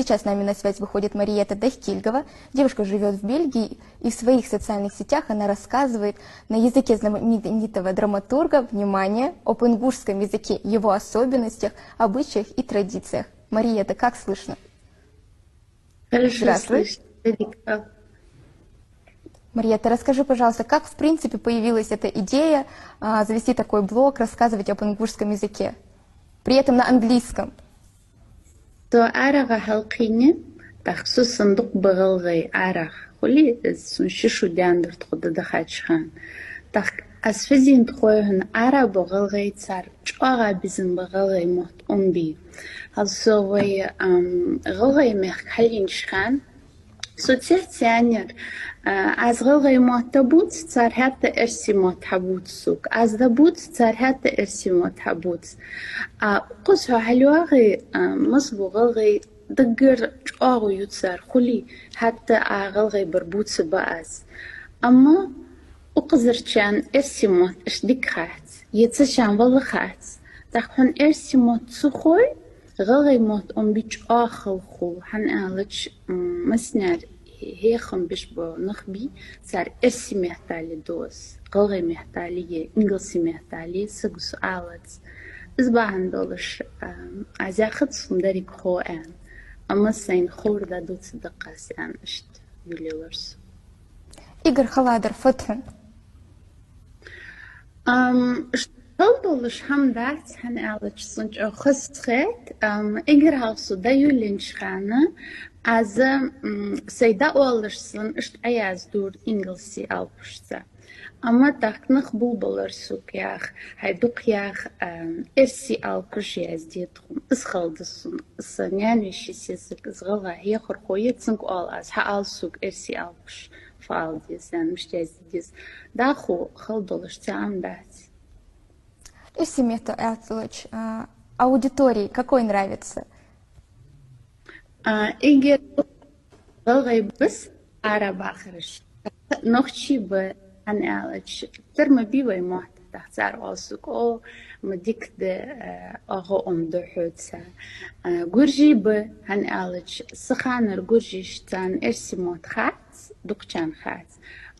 Сейчас с нами на связь выходит Мариетта Дахтильгова. Девушка живет в Бельгии, и в своих социальных сетях она рассказывает на языке знаменитого драматурга, внимание, об ингушском языке, его особенностях, обычаях и традициях. Мариетта, как слышно? Хорошо слышно. Мариетта, расскажи, пожалуйста, как в принципе появилась эта идея завести такой блог, рассказывать об ингушском языке, при этом на английском? То арага халқине, тахсу сандук бағылғай арах. Хули суншишу дяндыр тұқыды да хачхан. Так асфазин тұқойхын ара бағылғай цар. Чуаға бізін бағылғай мұхт умби. Халсовай ғылғай мех халин шхан. Соцсетянер از غلغي معتبوت صار حتى ارسي معتبوت سوق از دبوت صار حتى ارسي معتبوت قصها حلوغي مصبو غلغي دقر جاغو يتصار خلي حتى غلغي بربوت سباز اما اقزر كان ارسي موت اشدك خات يتسشان والله خات تاخون ارسي موت سخوي غلغي موت ام بيج اخل خو حن الج مسنار هيخم بشبه نخبي صار ارسي محتالي دوس غلغي محتالي انجلسي محتالي سقو سؤالات ازباعن دولش عزاخد صندريك خو ان اما سين خور دا دوت صدقاس ان اشت فيليورس Игорь Халадер, فتحن. دولش هم دات هن الج صنج او خسخت اگر هاوسو دا يولينش خانه از سيدا اولرسن اشت اياز دور انجلسي البشتا اما تاكنخ بولبلرسوك ياخ هيدوك ياخ ارسي البش ياز ديتخم اسخلدسن السنيان وشي سيسك ازغلها هي خرخوية تسنك اول از هالسوك ارسي البش فعال ديز يعني مش جاز ديز داخو خلدولش تعام دات. Если мета Эцлоч, аудитории какой нравится? إيجي غلغي بس عرب آخرش نخشي ب عن آلش ترم بيوي محت تحتار أسوق أو مديك ده أغو ده حوتسا جورجي ب عن آلش سخانر جورجي شتان إرسي موت خات دقشان خات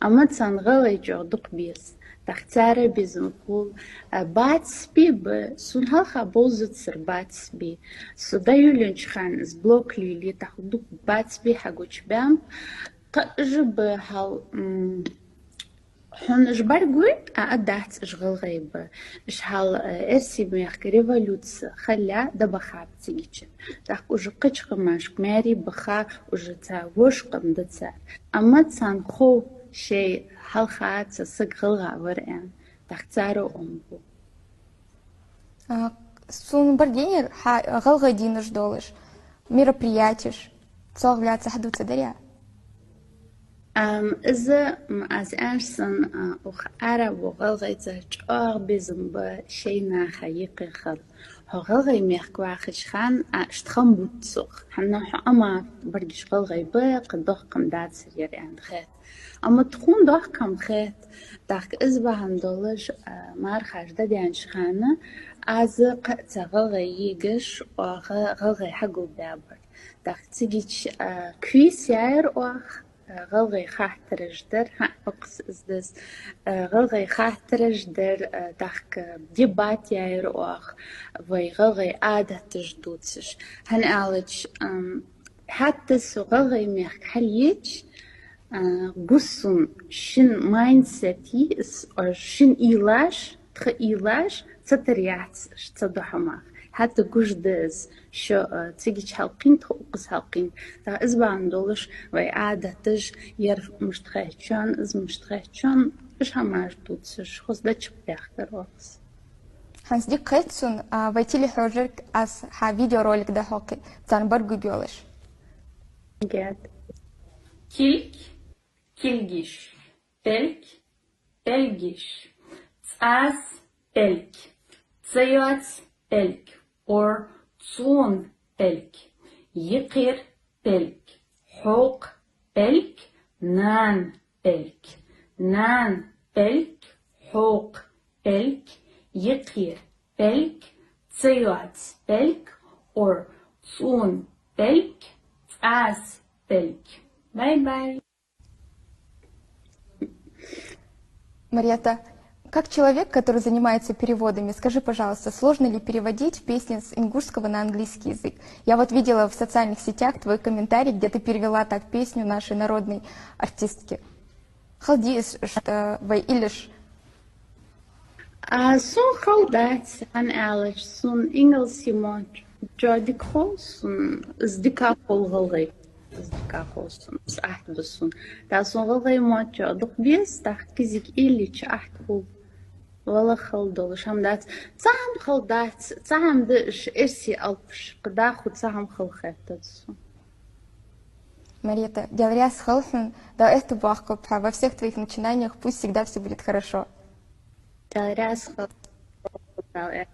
أما تسان غلغي جو دق بيس تختار بزنقول باتسبي بسون هالخا بوزت سر باتسبي سو دايولنش خان از بلوك لي تاخدوك باتسبي حقوش بام قجب هال حن جبرقوي أدات اشغل غيب اش هال ارسي ميخ ريفولوتس خلا دبخا بتيجي تاخ وجقش قماش ماري بخا وجتا وش قم دتسار اما تسان خو شيء هالخات سقغلغا ورقان تختارو أمبو. Сун бардинер غلغة دينش دولش мероприятиш цоглят сахдуца даря. إذا از أنسان أخ عرب وغلغة تجار بزن بشيء ناخيق خل غلغة ميخكوا خشخان اشتخم بوتسوخ حنا أما برجش غلغة قدوخ قم دات سرير عند خيط اما تخون داخ کم خیت داخل از به هندولش مار خرده دیانش خانه از قطع غلغیگش و غلغی حقو بیابر داخل تیجیش کیس یایر و غلغی خاطرش در اقص از دست غلغی خاطرش در داخل دیبات یایر و غلغی عادتش دوتش هن آلش حتی سو غلغی میخ حلیچ قصن شن مايندسيتي أو شن إيلاش إيلاش تتريعت تصدحماخ حتى قش دز شو تيجي حلقين تقص حلقين تا إزبا عندولش وعادة تج يرف مشتخيشان إز مشتخيشان إيش هماش دوتسش خص دا تشبيخ دروقس Hans dik qetsun vaitili hojek as ha videorolик da hoki tan bargu biolish. Gad. Kilk Kilgish, Telk, Telgish, Tsas, Telk, Tsayats, Telk, or Tsun, Telk, Yikir, Telk, Hok, Telk, Nan, Telk, Nan, Telk, Hok, Telk, Yikir, Telk, Tsayats, Telk, or Tsun, Telk, as تلك. باي باي. Мариетта, как человек, который занимается переводами, скажи, пожалуйста, сложно ли переводить песни с ингушского на английский язык? Я вот видела в социальных сетях твой комментарий, где ты перевела так песню нашей народной артистки. Халдис, что вы илиш. Sun خلدات عن ألش sun إنجلسي ما جادك خو sun ازدكا خو غلغي ازدكا خو sun أحد بسون تا sun غلغي ما جادك بيس تا كزيك إلي تش أحد خو ولا خلدولش هم دات تعم خلدات تعم دش إرسي ألبش قدا خو تعم خلخات تسون. Мариетта, говоря с Халфен, да это бахкопха, во всех твоих начинаниях пусть всегда все будет хорошо. Говоря с خلدات